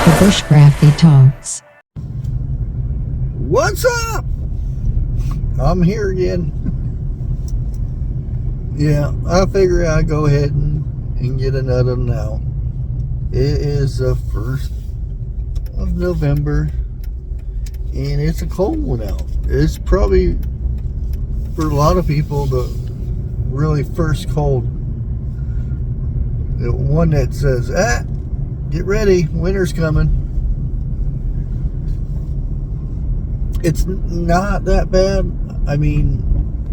The Bushcrafty Talks. What's up? I'm here again. Yeah, I figure I'd go ahead and get another one now. It is the 1st of November, and it's a cold one out. It's probably, for a lot of people, the really first cold. The one that says, get ready, winter's coming. It's not that bad. I mean,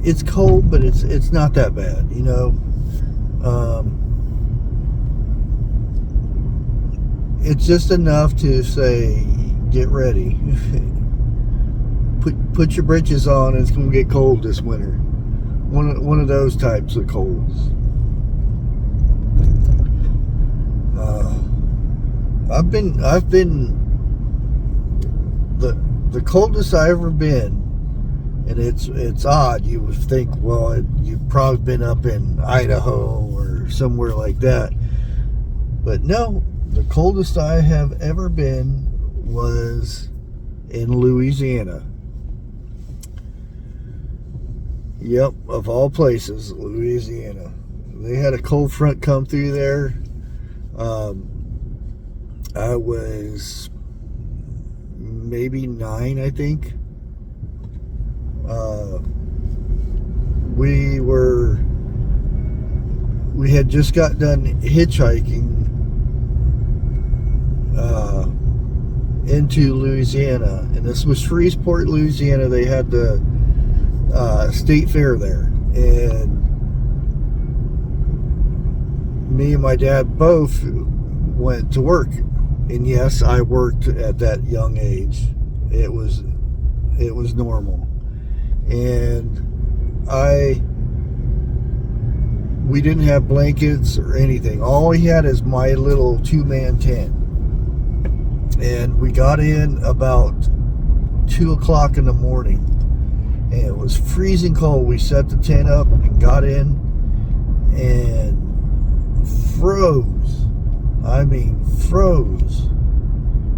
it's cold, but it's not that bad, you know. It's just enough to say, get ready. Put your britches on. It's gonna get cold this winter. One of those types of colds. I've been the coldest I've ever been, and it's odd. You would think, well, you've probably been up in Idaho or somewhere like that, but no. The coldest I have ever been was in Louisiana. Yep, of all places, Louisiana. They had a cold front come through there. I was maybe 9, I think. We had just got done hitchhiking into Louisiana, and this was Shreveport, Louisiana. They had the state fair there, and me and my dad both went to work. And yes, I worked at that young age. It was normal. And we didn't have blankets or anything. All we had is my little 2-man tent. And we got in about 2 o'clock in the morning. And it was freezing cold. We set the tent up and got in and froze. I mean, froze.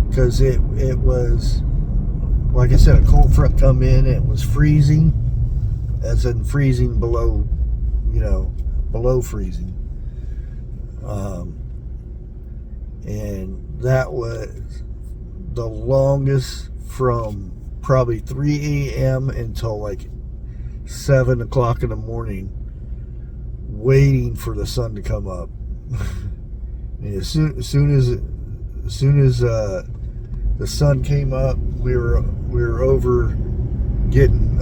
Because it was, like I said, a cold front come in. It was freezing, as in freezing below, below freezing. And that was the longest, from probably 3 a.m. until like 7 o'clock in the morning, waiting for the sun to come up. And as soon as the sun came up, we were over getting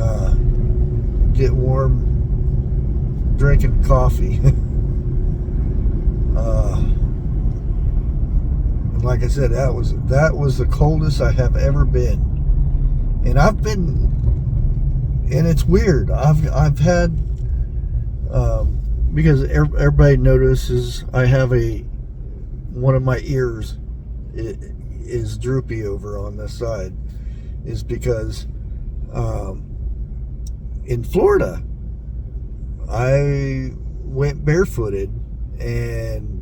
warm, drinking coffee. And like I said, that was the coldest I have ever been. And and it's weird. I've had because everybody notices I have one of my ears is droopy over on this side, is because in Florida I went barefooted and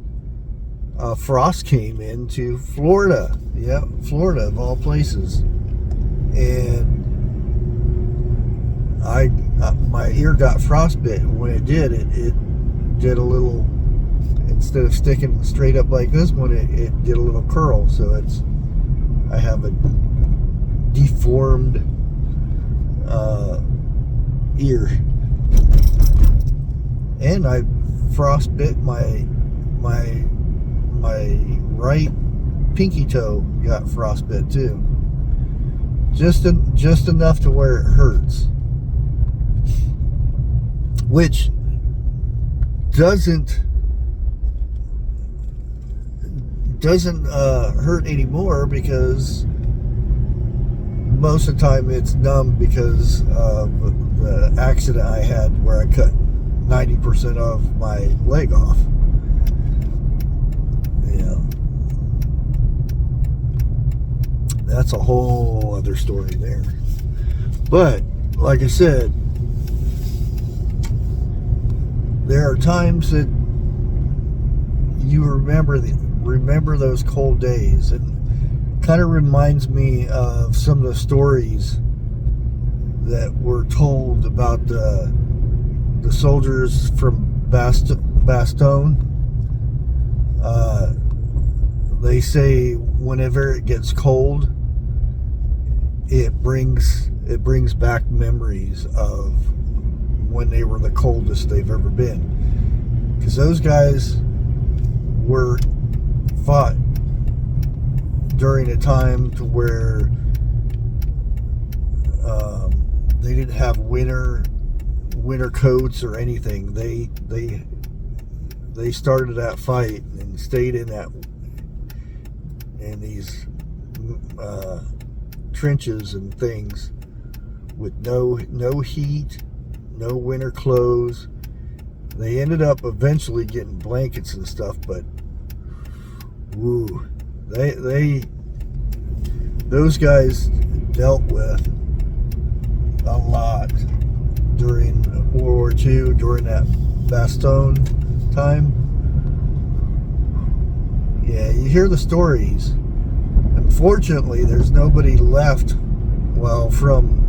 frost came into Florida. Yeah, Florida of all places. And my ear got frostbit, and when it did, it did a little, instead of sticking straight up like this one, it did a little curl. So I have a deformed ear, and I frostbit my right pinky toe, got frostbit too, just enough to where it hurts, which doesn't hurt anymore, because most of the time it's numb because of the accident I had where I cut 90% of my leg off. Yeah, that's a whole other story there. But like I said, there are times that you remember those cold days, and kind of reminds me of some of the stories that were told about the soldiers from Bastogne. They say whenever it gets cold, it brings back memories of when they were the coldest they've ever been, because those guys were fought during a time to where they didn't have winter coats or anything. They started that fight and stayed in these trenches and things with no heat, no winter clothes. They ended up eventually getting blankets and stuff, but woo, those guys dealt with a lot during World War II, during that Bastogne time. Yeah, you hear the stories. Unfortunately, there's nobody left, well, from,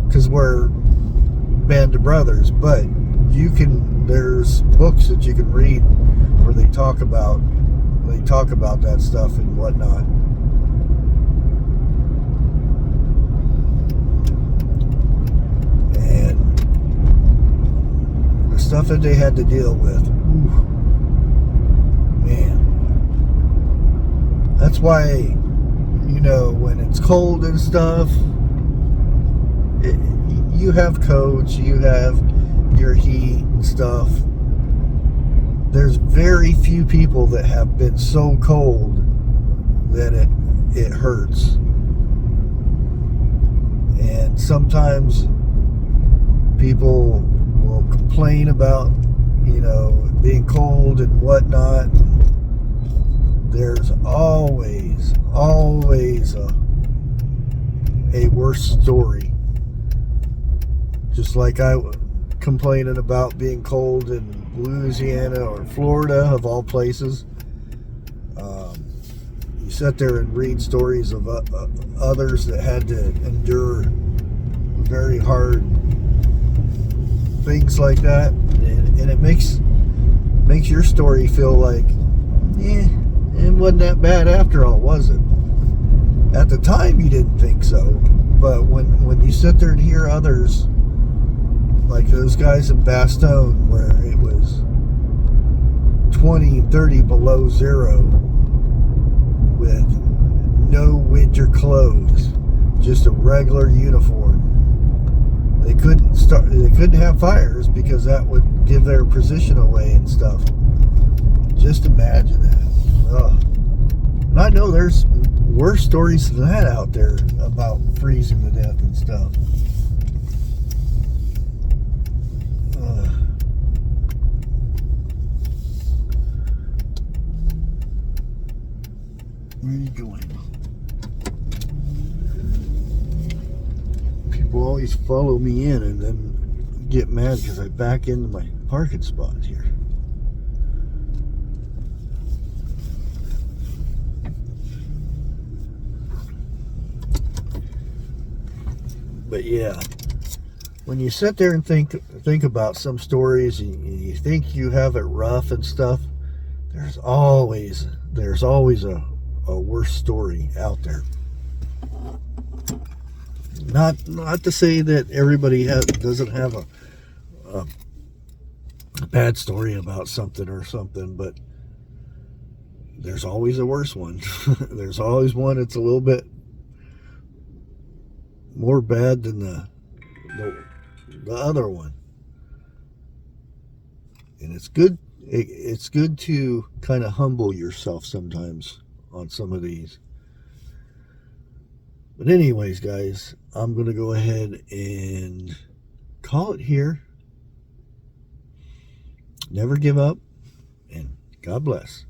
because we're band of brothers, but there's books that you can read where they talk about that stuff and whatnot. And the stuff that they had to deal with, ooh, man. That's why, when it's cold and stuff, you have coats, you have your heat and stuff. There's very few people that have been so cold that it hurts. And sometimes people will complain about, being cold and whatnot. There's always a worse story. Just like I complaining about being cold in Louisiana or Florida, of all places. You sit there and read stories of others that had to endure very hard things like that, and it makes your story feel like, it wasn't that bad after all, was it? At the time you didn't think so, but when you sit there and hear others, like those guys in Bastogne, where it was 20, 30 below zero with no winter clothes, just a regular uniform. They couldn't have fires because that would give their position away and stuff. Just imagine that. Ugh. And I know there's worse stories than that out there about freezing to death and stuff. Where are you going? People always follow me in and then get mad because I back into my parking spot here. But yeah, when you sit there and think about some stories and you think you have it rough and stuff, there's always a worse story out there. Not to say that everybody doesn't have a bad story about something or something, but there's always a worse one. There's always one that's a little bit more bad than the other one. And it's good to kind of humble yourself sometimes on some of these. But anyways, guys, I'm going to go ahead and call it here. Never give up, and God bless.